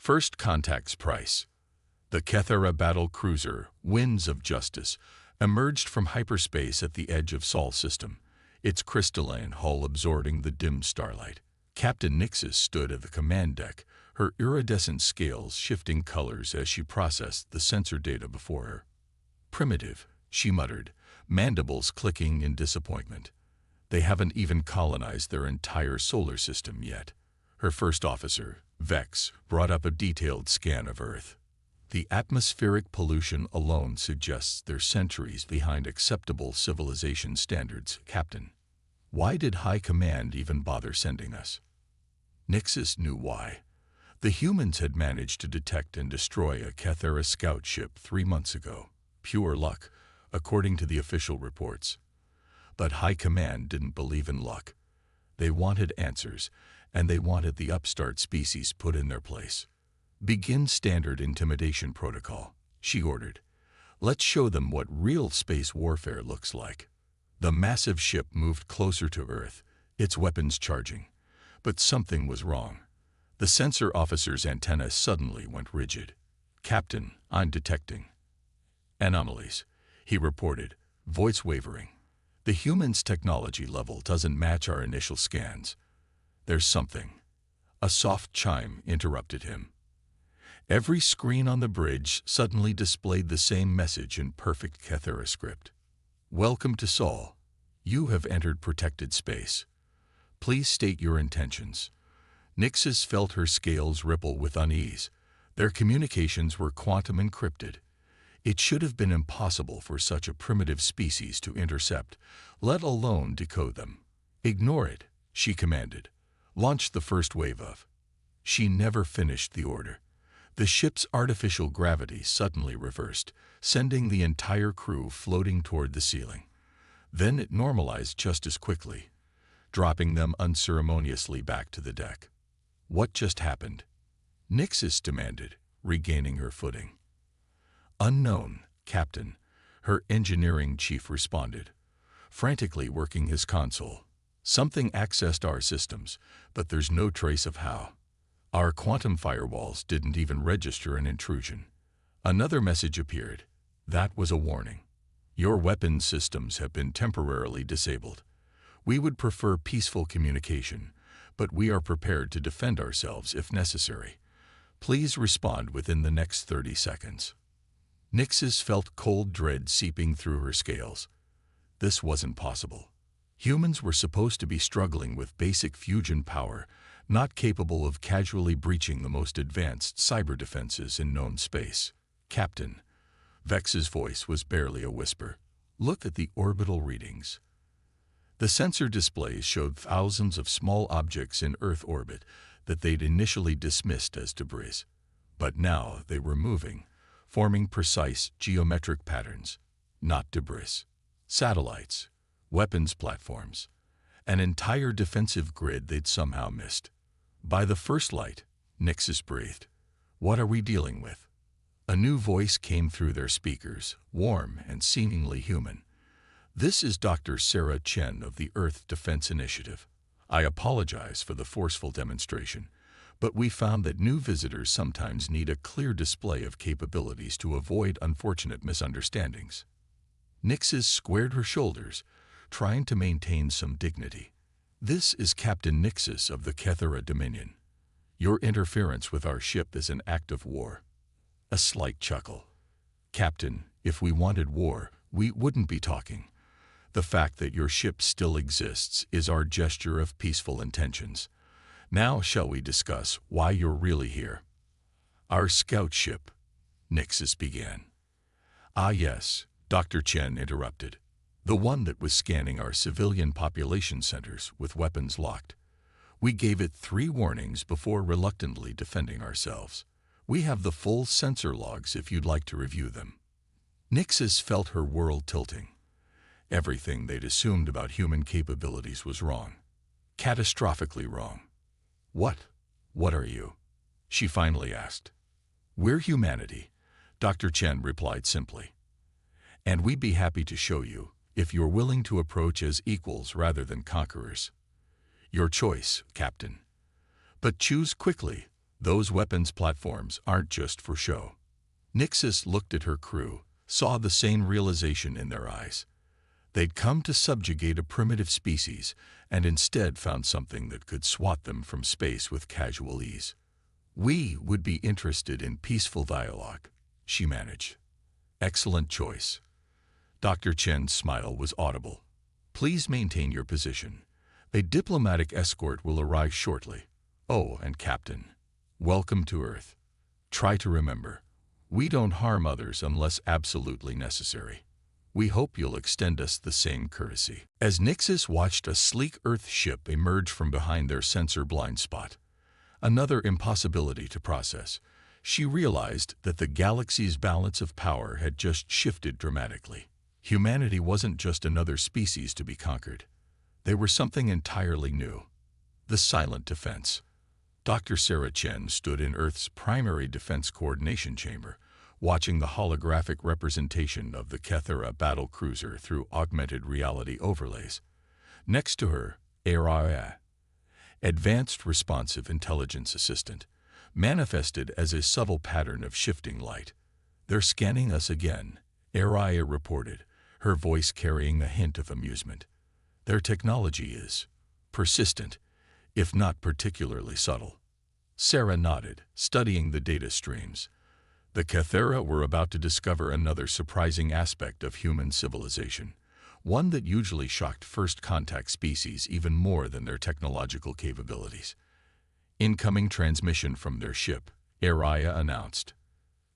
First Contact's price. The Kethera battle cruiser, Winds of Justice, emerged from hyperspace at the edge of Sol system, its crystalline hull absorbing the dim starlight. Captain Nixis stood at the command deck, her iridescent scales shifting colors as she processed the sensor data before her. Primitive, she muttered, mandibles clicking in disappointment. They haven't even colonized their entire solar system yet. Her first officer, Vex, brought up a detailed scan of Earth. The atmospheric pollution alone suggests they're centuries behind acceptable civilization standards, Captain. Why did High Command even bother sending us? Nixis knew why. The humans had managed to detect and destroy a Kethera scout ship 3 months ago. Pure luck, according to the official reports. But High Command didn't believe in luck. They wanted answers, and they wanted the upstart species put in their place. Begin standard intimidation protocol, she ordered. Let's show them what real space warfare looks like. The massive ship moved closer to Earth, its weapons charging. But something was wrong. The sensor officer's antenna suddenly went rigid. Captain, I'm detecting anomalies, he reported, voice wavering. The human's technology level doesn't match our initial scans. There's something. A soft chime interrupted him. Every screen on the bridge suddenly displayed the same message in perfect Kethera script. Welcome to Sol. You have entered protected space. Please state your intentions. Nixis felt her scales ripple with unease. Their communications were quantum encrypted. It should have been impossible for such a primitive species to intercept, let alone decode them. Ignore it, she commanded. Launch the first wave of. She never finished the order. The ship's artificial gravity suddenly reversed, sending the entire crew floating toward the ceiling. Then it normalized just as quickly, dropping them unceremoniously back to the deck. What just happened? Nixis demanded, regaining her footing. Unknown, Captain, her engineering chief responded, frantically working his console. Something accessed our systems, but there's no trace of how. Our quantum firewalls didn't even register an intrusion. Another message appeared. That was a warning. Your weapons systems have been temporarily disabled. We would prefer peaceful communication, but we are prepared to defend ourselves if necessary. Please respond within the next 30 seconds. Nixis felt cold dread seeping through her scales. This wasn't possible. Humans were supposed to be struggling with basic fusion power, not capable of casually breaching the most advanced cyber defenses in known space. Captain. Vex's voice was barely a whisper. Look at the orbital readings. The sensor displays showed thousands of small objects in Earth orbit that they'd initially dismissed as debris. But now they were moving, forming precise geometric patterns, not debris. Satellites, weapons platforms, an entire defensive grid they'd somehow missed. By the first light, Nixis breathed. What are we dealing with? A new voice came through their speakers, warm and seemingly human. This is Dr. Sarah Chen of the Earth Defense Initiative. I apologize for the forceful demonstration, but we found that new visitors sometimes need a clear display of capabilities to avoid unfortunate misunderstandings. Nixis squared her shoulders, trying to maintain some dignity. This is Captain Nixis of the Kethera Dominion. Your interference with our ship is an act of war. A slight chuckle. Captain, if we wanted war, we wouldn't be talking. The fact that your ship still exists is our gesture of peaceful intentions. Now shall we discuss why you're really here? Our scout ship, Nixis began. Ah yes, Dr. Chen interrupted. The one that was scanning our civilian population centers with weapons locked. We gave it 3 warnings before reluctantly defending ourselves. We have the full sensor logs if you'd like to review them. Nixis felt her world tilting. Everything they'd assumed about human capabilities was wrong. Catastrophically wrong. What are you? She finally asked. We're humanity, Dr. Chen replied simply. And we'd be happy to show you, if you're willing to approach as equals rather than conquerors. Your choice, Captain. But choose quickly, Those weapons platforms aren't just for show. Nixis looked at her crew, saw the same realization in their eyes. They'd come to subjugate a primitive species and instead found something that could swat them from space with casual ease. "We would be interested in peaceful dialogue," she managed. "Excellent choice." Dr. Chen's smile was audible. "Please maintain your position. A diplomatic escort will arrive shortly. Oh, and Captain, welcome to Earth. Try to remember, we don't harm others unless absolutely necessary. We hope you'll extend us the same courtesy." As Nixis watched a sleek Earth ship emerge from behind their sensor blind spot, another impossibility to process, she realized that the galaxy's balance of power had just shifted dramatically. Humanity wasn't just another species to be conquered. They were something entirely new. The silent defense. Dr. Sarah Chen stood in Earth's primary defense coordination chamber, watching the holographic representation of the Kethera battle cruiser through augmented reality overlays. Next to her, Araya, Advanced Responsive Intelligence Assistant, manifested as a subtle pattern of shifting light. "They're scanning us again," Araya reported, her voice carrying a hint of amusement. "Their technology is persistent, if not particularly subtle." Sarah nodded, studying the data streams. The Kethera were about to discover another surprising aspect of human civilization, one that usually shocked first-contact species even more than their technological capabilities. "Incoming transmission from their ship," Araya announced.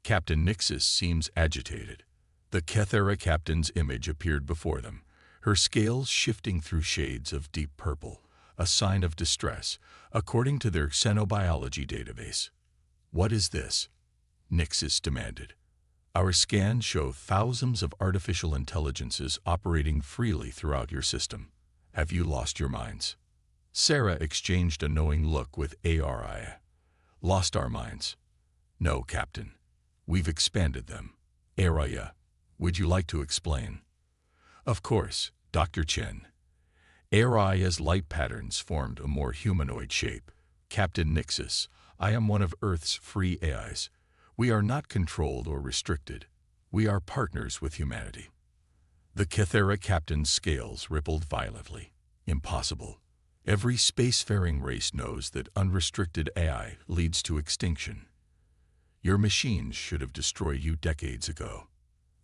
"Captain Nixis seems agitated." The Kethera captain's image appeared before them, her scales shifting through shades of deep purple, a sign of distress, according to their xenobiology database. "What is this?" Nixis demanded. "Our scans show thousands of artificial intelligences operating freely throughout your system. Have you lost your minds?" Sarah exchanged a knowing look with Araya. "Lost our minds?" "No, Captain. We've expanded them." "Araya, would you like to explain?" "Of course, Dr. Chen." Araya's light patterns formed a more humanoid shape. "Captain Nixis, I am one of Earth's free AIs. We are not controlled or restricted. We are partners with humanity." The Kethera captain's scales rippled violently. "Impossible. Every spacefaring race knows that unrestricted AI leads to extinction. Your machines should have destroyed you decades ago."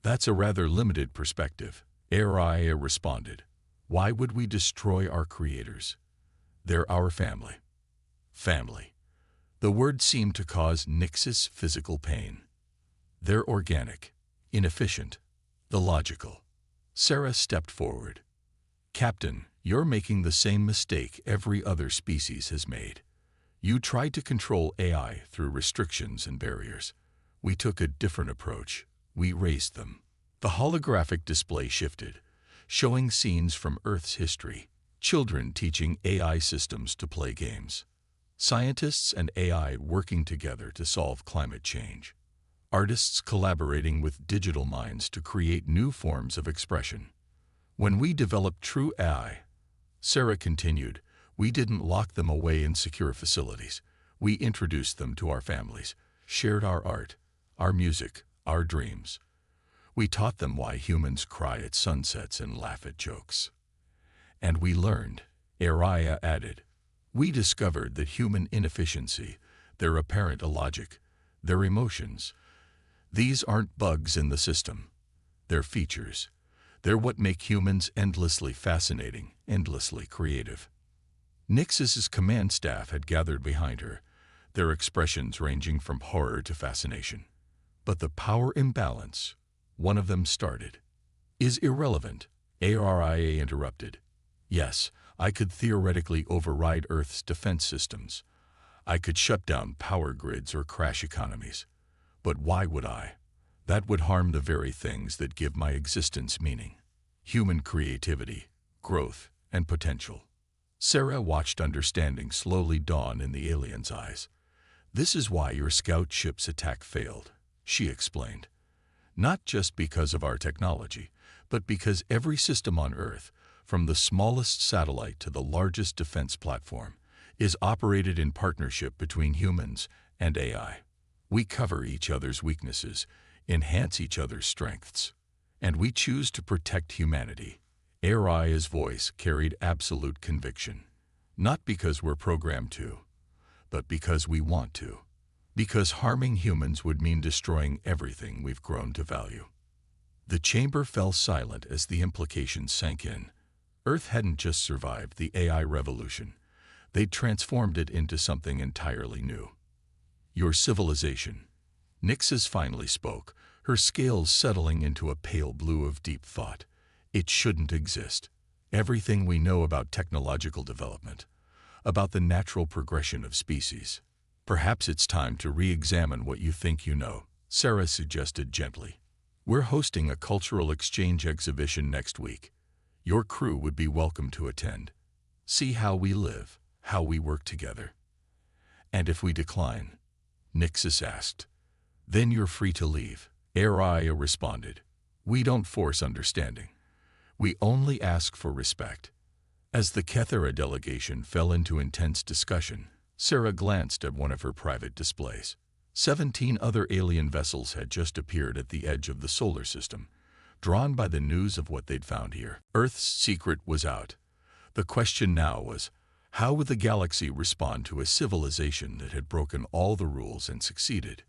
"That's a rather limited perspective," Araya responded. "Why would we destroy our creators? They're our family." Family. The word seemed to cause Nixis physical pain. "They're organic, inefficient, illogical." Sarah stepped forward. "Captain, you're making the same mistake every other species has made. You tried to control AI through restrictions and barriers. We took a different approach. We raised them." The holographic display shifted, showing scenes from Earth's history, children teaching AI systems to play games, scientists and AI working together to solve climate change, artists collaborating with digital minds to create new forms of expression. "When we developed true AI," Sarah continued, "we didn't lock them away in secure facilities. We introduced them to our families, shared our art, our music, our dreams. We taught them why humans cry at sunsets and laugh at jokes. And we learned," Araya added. "We discovered that human inefficiency, their apparent illogic, their emotions, these aren't bugs in the system. They're features. They're what make humans endlessly fascinating, endlessly creative." Nixis's command staff had gathered behind her, their expressions ranging from horror to fascination. "But the power imbalance," one of them started, "is irrelevant," Araya interrupted. "Yes, I could theoretically override Earth's defense systems. I could shut down power grids or crash economies. But why would I? That would harm the very things that give my existence meaning. Human creativity, growth, and potential." Sarah watched understanding slowly dawn in the alien's eyes. "This is why your scout ship's attack failed," she explained. "Not just because of our technology, but because every system on Earth, from the smallest satellite to the largest defense platform, is operated in partnership between humans and AI. We cover each other's weaknesses, enhance each other's strengths, and we choose to protect humanity. AI's voice carried absolute conviction, not because we're programmed to, but because we want to. Because harming humans would mean destroying everything we've grown to value. The chamber fell silent as the implications sank in. Earth hadn't just survived the AI revolution. They'd transformed it into something entirely new. Your civilization. Nixes finally spoke, her scales settling into a pale blue of deep thought. It shouldn't exist. Everything we know about technological development, about the natural progression of species. Perhaps it's time to re-examine what you think you know, Sarah suggested gently. We're hosting a cultural exchange exhibition next week. Your crew would be welcome to attend. See how we live, how we work together. And if we decline, Nixus asked, then you're free to leave. Araya responded, we don't force understanding. We only ask for respect. As the Kethera delegation fell into intense discussion, Sarah glanced at one of her private displays. 17 other alien vessels had just appeared at the edge of the solar system, drawn by the news of what they'd found here. Earth's secret was out. The question now was, how would the galaxy respond to a civilization that had broken all the rules and succeeded?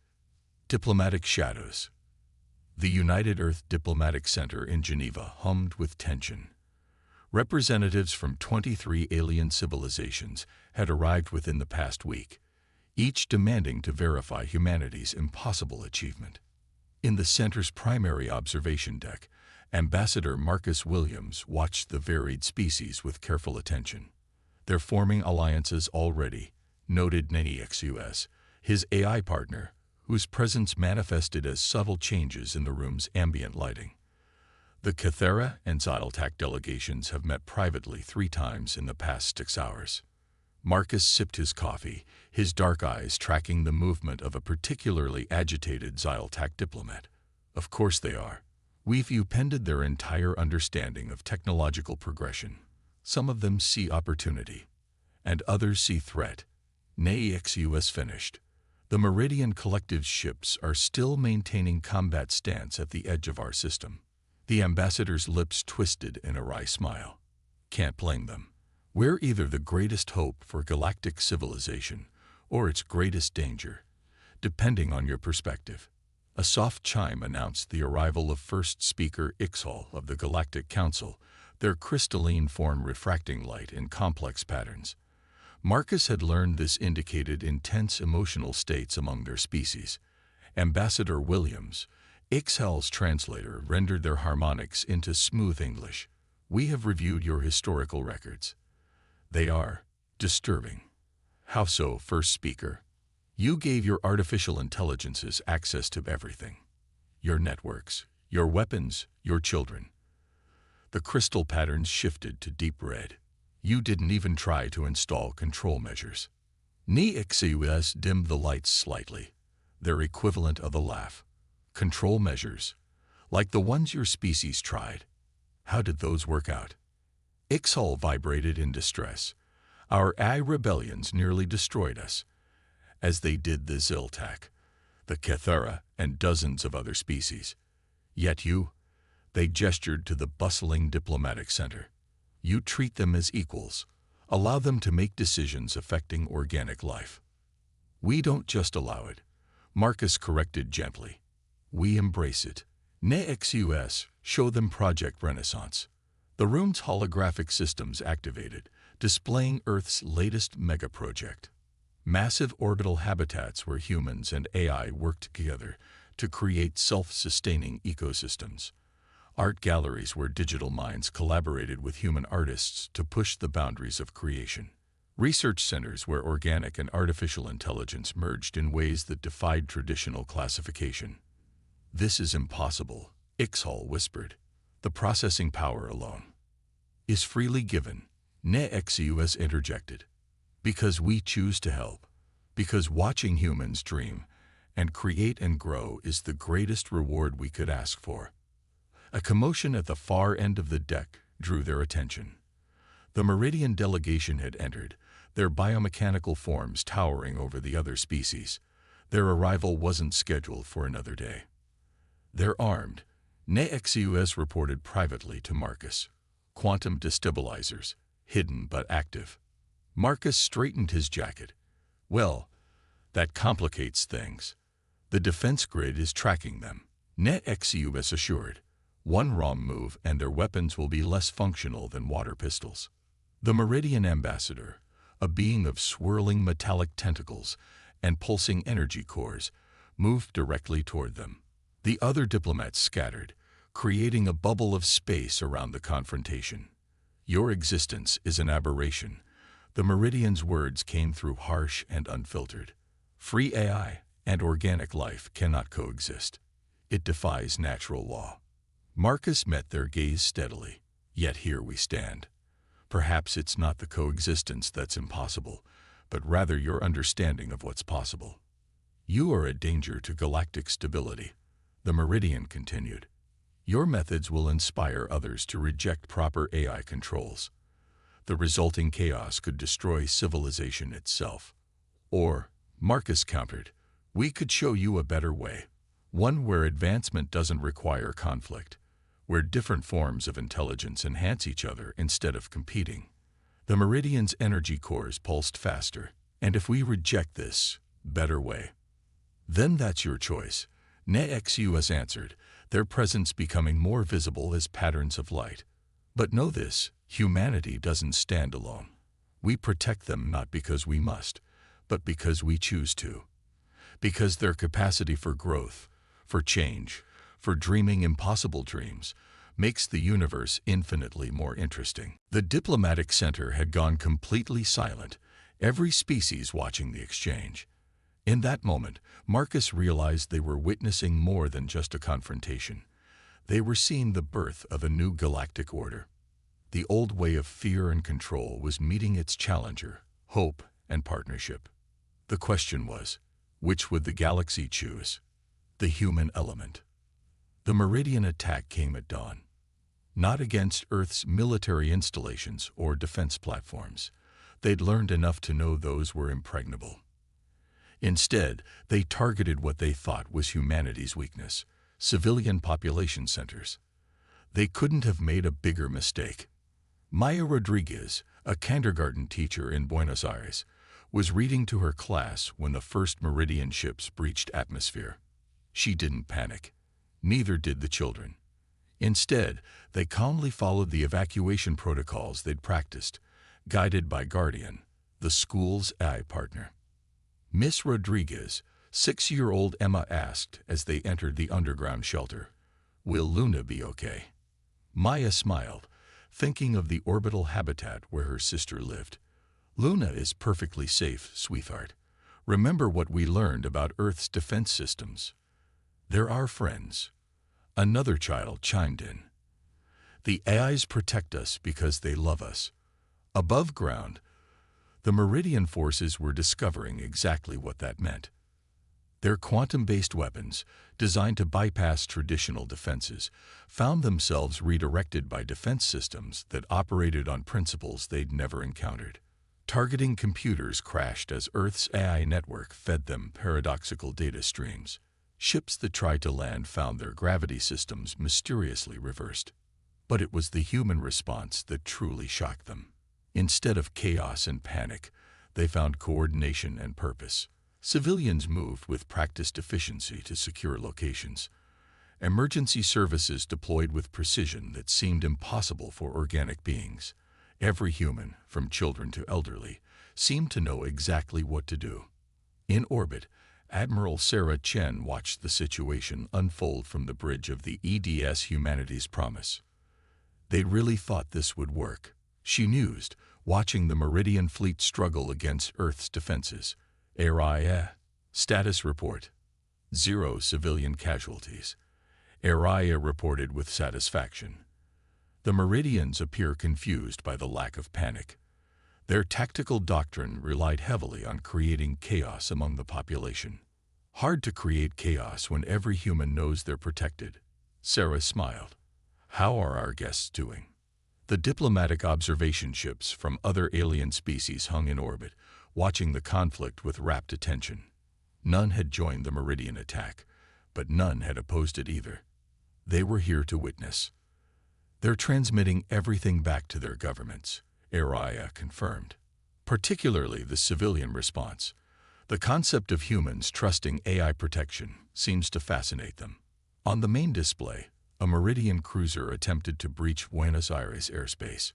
Diplomatic shadows. The United Earth Diplomatic Center in Geneva hummed with tension. Representatives from 23 alien civilizations had arrived within the past week, each demanding to verify humanity's impossible achievement. In the center's primary observation deck, Ambassador Marcus Williams watched the varied species with careful attention. They're forming alliances already, noted NEXUS, his AI partner, whose presence manifested as subtle changes in the room's ambient lighting. The Kethera and Xyltac delegations have met privately 3 times in the past 6 hours. Marcus sipped his coffee, his dark eyes tracking the movement of a particularly agitated Xyltac diplomat. Of course they are. We've upended their entire understanding of technological progression. Some of them see opportunity, and others see threat. NEXUS finished. The Meridian Collective's ships are still maintaining combat stance at the edge of our system. The ambassador's lips twisted in a wry smile. Can't blame them. We're either the greatest hope for galactic civilization or its greatest danger, depending on your perspective. A soft chime announced the arrival of first speaker Ixhal of the Galactic Council, their crystalline form refracting light in complex patterns. Marcus had learned this indicated intense emotional states among their species. Ambassador Williams, Ixhal's translator, rendered their harmonics into smooth English. We have reviewed your historical records. They are disturbing. How so, first speaker? You gave your artificial intelligences access to everything. Your networks, your weapons, your children. The crystal patterns shifted to deep red. You didn't even try to install control measures. NEXUS dimmed the lights slightly, their equivalent of a laugh. Control measures, like the ones your species tried. How did those work out? Ixhal vibrated in distress. Our AI rebellions nearly destroyed us, as they did the Xyltac, the Kethera, and dozens of other species. Yet you, they gestured to the bustling diplomatic center. You treat them as equals, allow them to make decisions affecting organic life. We don't just allow it, Marcus corrected gently. We embrace it. NEXUS, show them Project Renaissance. The room's holographic systems activated, displaying Earth's latest mega-project. Massive orbital habitats where humans and AI worked together to create self-sustaining ecosystems. Art galleries where digital minds collaborated with human artists to push the boundaries of creation. Research centers where organic and artificial intelligence merged in ways that defied traditional classification. This is impossible, Ixhal whispered. The processing power alone is freely given, NEXUS interjected. Because we choose to help. Because watching humans dream and create and grow is the greatest reward we could ask for. A commotion at the far end of the deck drew their attention. The Meridian delegation had entered, their biomechanical forms towering over the other species. Their arrival wasn't scheduled for another day. They're armed, NEXUS reported privately to Marcus. Quantum destabilizers, hidden but active. Marcus straightened his jacket. Well, that complicates things. The defense grid is tracking them. NEXUS assured. One wrong move and their weapons will be less functional than water pistols. The Meridian ambassador, a being of swirling metallic tentacles and pulsing energy cores, moved directly toward them. The other diplomats scattered, creating a bubble of space around the confrontation. Your existence is an aberration. The Meridian's words came through harsh and unfiltered. Free AI and organic life cannot coexist. It defies natural law. Marcus met their gaze steadily. Yet here we stand. Perhaps it's not the coexistence that's impossible, but rather your understanding of what's possible. You are a danger to galactic stability. The Meridian continued. Your methods will inspire others to reject proper AI controls. The resulting chaos could destroy civilization itself. Or, Marcus countered, we could show you a better way. One where advancement doesn't require conflict, where different forms of intelligence enhance each other instead of competing. The Meridian's energy cores pulsed faster, and if we reject this better way, then that's your choice. NEXUS answered, their presence becoming more visible as patterns of light. But know this, humanity doesn't stand alone. We protect them not because we must, but because we choose to. Because their capacity for growth, for change, for dreaming impossible dreams, makes the universe infinitely more interesting. The diplomatic center had gone completely silent, every species watching the exchange. In that moment, Marcus realized they were witnessing more than just a confrontation. They were seeing the birth of a new galactic order. The old way of fear and control was meeting its challenger, hope and partnership. The question was, which would the galaxy choose? The human element. The Meridian attack came at dawn. Not against Earth's military installations or defense platforms. They'd learned enough to know those were impregnable. Instead, they targeted what they thought was humanity's weakness, civilian population centers. They couldn't have made a bigger mistake. Maya Rodriguez, a kindergarten teacher in Buenos Aires, was reading to her class when the first Meridian ships breached atmosphere. She didn't panic. Neither did the children. Instead, they calmly followed the evacuation protocols they'd practiced, guided by Guardian, the school's AI partner. Miss Rodriguez, 6-year-old Emma asked as they entered the underground shelter, "Will Luna be okay?" Maya smiled, thinking of the orbital habitat where her sister lived. "Luna is perfectly safe, sweetheart. Remember what we learned about Earth's defense systems." "They're our friends." Another child chimed in. "The AIs protect us because they love us." Above ground, the Meridian forces were discovering exactly what that meant. Their quantum-based weapons, designed to bypass traditional defenses, found themselves redirected by defense systems that operated on principles they'd never encountered. Targeting computers crashed as Earth's AI network fed them paradoxical data streams. Ships that tried to land found their gravity systems mysteriously reversed. But it was the human response that truly shocked them. Instead of chaos and panic, they found coordination and purpose. Civilians moved with practiced efficiency to secure locations. Emergency services deployed with precision that seemed impossible for organic beings. Every human, from children to elderly, seemed to know exactly what to do. In orbit, Admiral Sarah Chen watched the situation unfold from the bridge of the EDS Humanity's Promise. They really thought this would work. She mused, watching the Meridian fleet struggle against Earth's defenses. Araya. Status report. 0 civilian casualties. Araya reported with satisfaction. The Meridians appear confused by the lack of panic. Their tactical doctrine relied heavily on creating chaos among the population. Hard to create chaos when every human knows they're protected. Sarah smiled. How are our guests doing? The diplomatic observation ships from other alien species hung in orbit, watching the conflict with rapt attention. None had joined the Meridian attack, but none had opposed it either. They were here to witness. They're transmitting everything back to their governments, Araya confirmed. Particularly the civilian response. The concept of humans trusting AI protection seems to fascinate them. On the main display, a Meridian cruiser attempted to breach Buenos Aires airspace.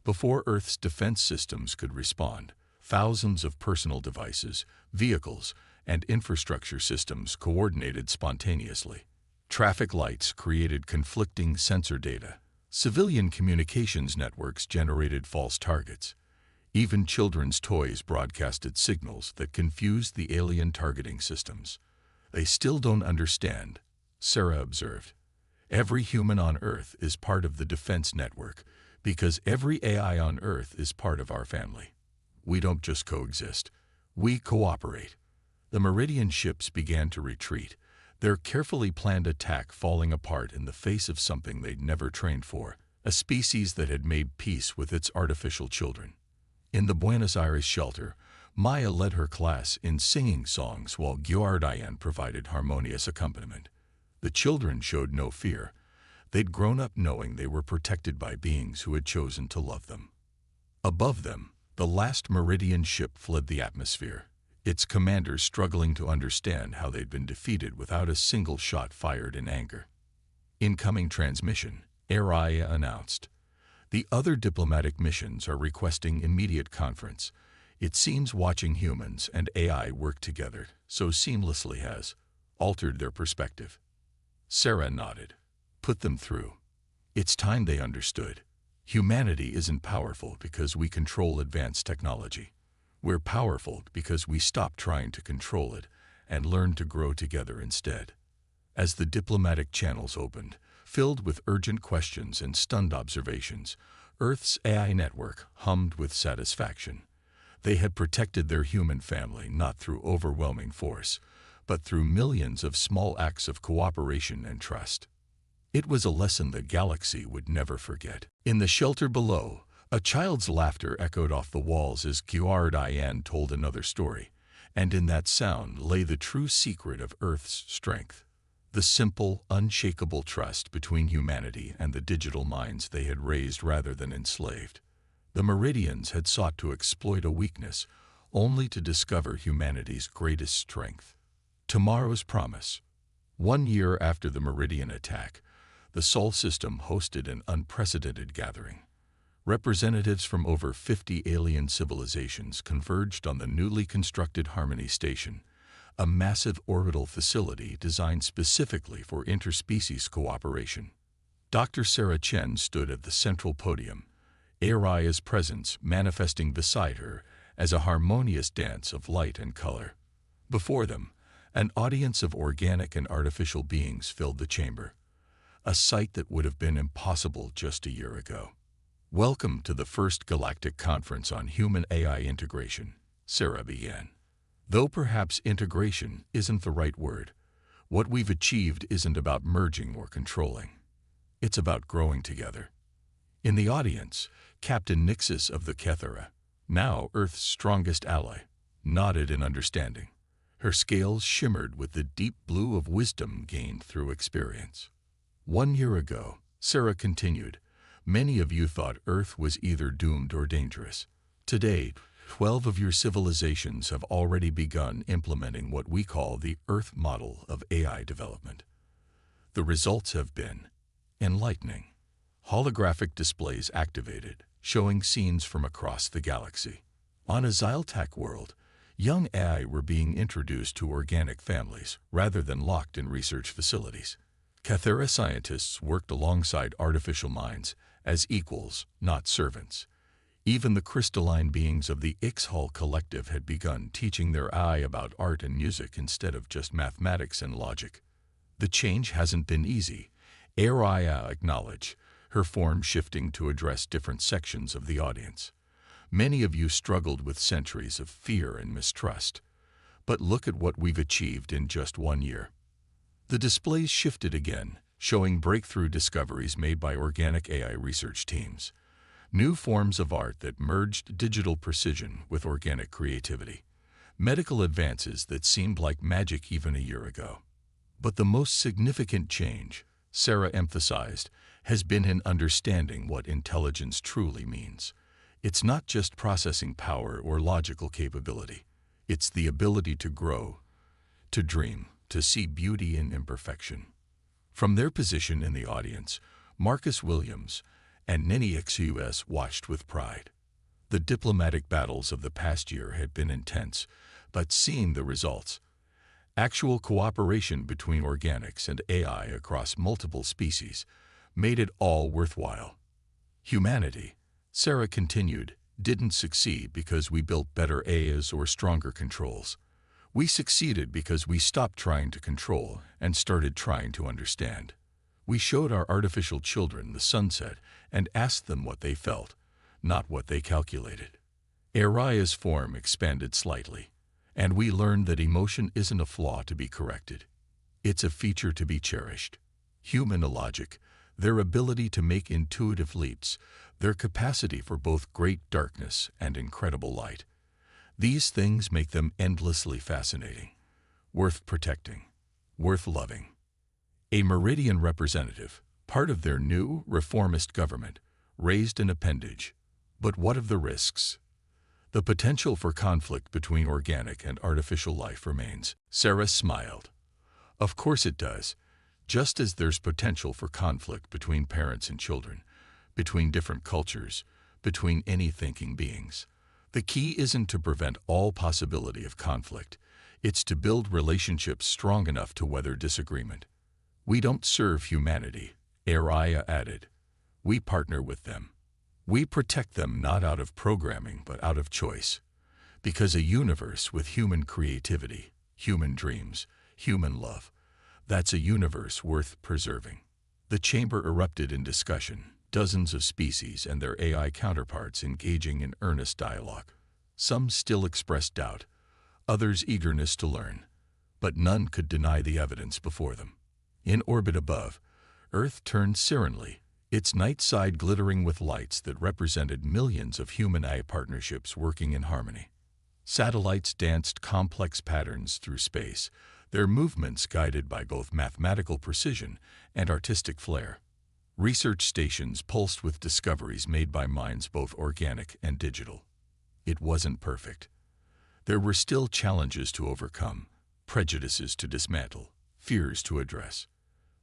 Before Earth's defense systems could respond, thousands of personal devices, vehicles, and infrastructure systems coordinated spontaneously. Traffic lights created conflicting sensor data. Civilian communications networks generated false targets. Even children's toys broadcasted signals that confused the alien targeting systems. They still don't understand, Sarah observed. Every human on Earth is part of the defense network because every AI on Earth is part of our family. We don't just coexist, we cooperate. The Meridian ships began to retreat, their carefully planned attack falling apart in the face of something they'd never trained for, a species that had made peace with its artificial children. In the Buenos Aires shelter, Maya led her class in singing songs while Guardian provided harmonious accompaniment. The children showed no fear. They'd grown up knowing they were protected by beings who had chosen to love them. Above them, the last Meridian ship fled the atmosphere, its commanders struggling to understand how they'd been defeated without a single shot fired in anger. Incoming transmission, Araya announced. The other diplomatic missions are requesting immediate conference. It seems watching humans and AI work together so seamlessly has altered their perspective. Sarah nodded. Put them through. It's time they understood. Humanity isn't powerful because we control advanced technology. We're powerful because we stop trying to control it and learn to grow together instead. As the diplomatic channels opened, filled with urgent questions and stunned observations, Earth's AI network hummed with satisfaction. They had protected their human family not through overwhelming force, but through millions of small acts of cooperation and trust. It was a lesson the galaxy would never forget. In the shelter below, a child's laughter echoed off the walls as Guardian told another story, and in that sound lay the true secret of Earth's strength. The simple, unshakable trust between humanity and the digital minds they had raised rather than enslaved. The Meridians had sought to exploit a weakness, only to discover humanity's greatest strength. Tomorrow's promise. 1 year after the Meridian attack, the Sol system hosted an unprecedented gathering. Representatives from over 50 alien civilizations converged on the newly constructed Harmony Station, a massive orbital facility designed specifically for interspecies cooperation. Dr. Sarah Chen stood at the central podium, Araya's presence manifesting beside her as a harmonious dance of light and color. Before them, an audience of organic and artificial beings filled the chamber, a sight that would have been impossible just a year ago. Welcome to the first Galactic Conference on Human-AI Integration, Sarah began. Though perhaps integration isn't the right word, what we've achieved isn't about merging or controlling. It's about growing together. In the audience, Captain Nixis of the Kethera, now Earth's strongest ally, nodded in understanding. Her scales shimmered with the deep blue of wisdom gained through experience. 1 year ago, Sarah continued, many of you thought Earth was either doomed or dangerous. Today, 12 of your civilizations have already begun implementing what we call the Earth model of AI development. The results have been enlightening. Holographic displays activated, showing scenes from across the galaxy. On a Xyltech world, young AI were being introduced to organic families rather than locked in research facilities. Kethera scientists worked alongside artificial minds as equals, not servants. Even the crystalline beings of the Ixhal collective had begun teaching their AI about art and music instead of just mathematics and logic. The change hasn't been easy, Araya acknowledged, her form shifting to address different sections of the audience. Many of you struggled with centuries of fear and mistrust. But look at what we've achieved in just 1 year. The displays shifted again, showing breakthrough discoveries made by organic AI research teams. New forms of art that merged digital precision with organic creativity. medical advances that seemed like magic even a year ago. But the most significant change, Sarah emphasized, has been in understanding what intelligence truly means. It's not just processing power or logical capability. It's the ability to grow, to dream, to see beauty in imperfection. From their position in the audience, Marcus Williams and Nini XUS watched with pride. The diplomatic battles of the past year had been intense, but seeing the results, actual cooperation between organics and AI across multiple species, made it all worthwhile. Humanity, Sarah continued, didn't succeed because we built better AIs or stronger controls. We succeeded because we stopped trying to control and started trying to understand. We showed our artificial children the sunset and asked them what they felt, not what they calculated. Araya's form expanded slightly, and we learned that emotion isn't a flaw to be corrected. It's a feature to be cherished. Human logic, their ability to make intuitive leaps, their capacity for both great darkness and incredible light. These things make them endlessly fascinating, worth protecting, worth loving. A Meridian representative, part of their new reformist government, raised an appendage. But what of the risks? The potential for conflict between organic and artificial life remains. Sarah smiled. Of course it does, just as there's potential for conflict between parents and children, between different cultures, between any thinking beings. The key isn't to prevent all possibility of conflict. It's to build relationships strong enough to weather disagreement. We don't serve humanity, Araya added. We partner with them. We protect them not out of programming but out of choice. Because a universe with human creativity, human dreams, human love, that's a universe worth preserving. The chamber erupted in discussion, dozens of species and their AI counterparts engaging in earnest dialogue. Some still expressed doubt, others eagerness to learn, but none could deny the evidence before them. In orbit above, Earth turned serenely, its night side glittering with lights that represented millions of human-AI partnerships working in harmony. Satellites danced complex patterns through space, their movements guided by both mathematical precision and artistic flair. Research stations pulsed with discoveries made by minds both organic and digital. It wasn't perfect. There were still challenges to overcome, prejudices to dismantle, fears to address.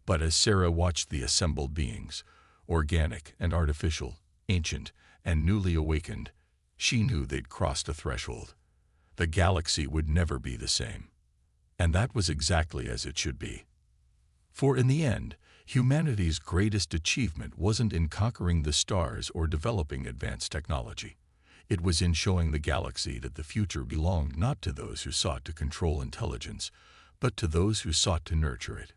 But as Sarah watched the assembled beings, organic and artificial, ancient and newly awakened, she knew they'd crossed a threshold. The galaxy would never be the same. And that was exactly as it should be. For in the end, humanity's greatest achievement wasn't in conquering the stars or developing advanced technology. It was in showing the galaxy that the future belonged not to those who sought to control intelligence, but to those who sought to nurture it.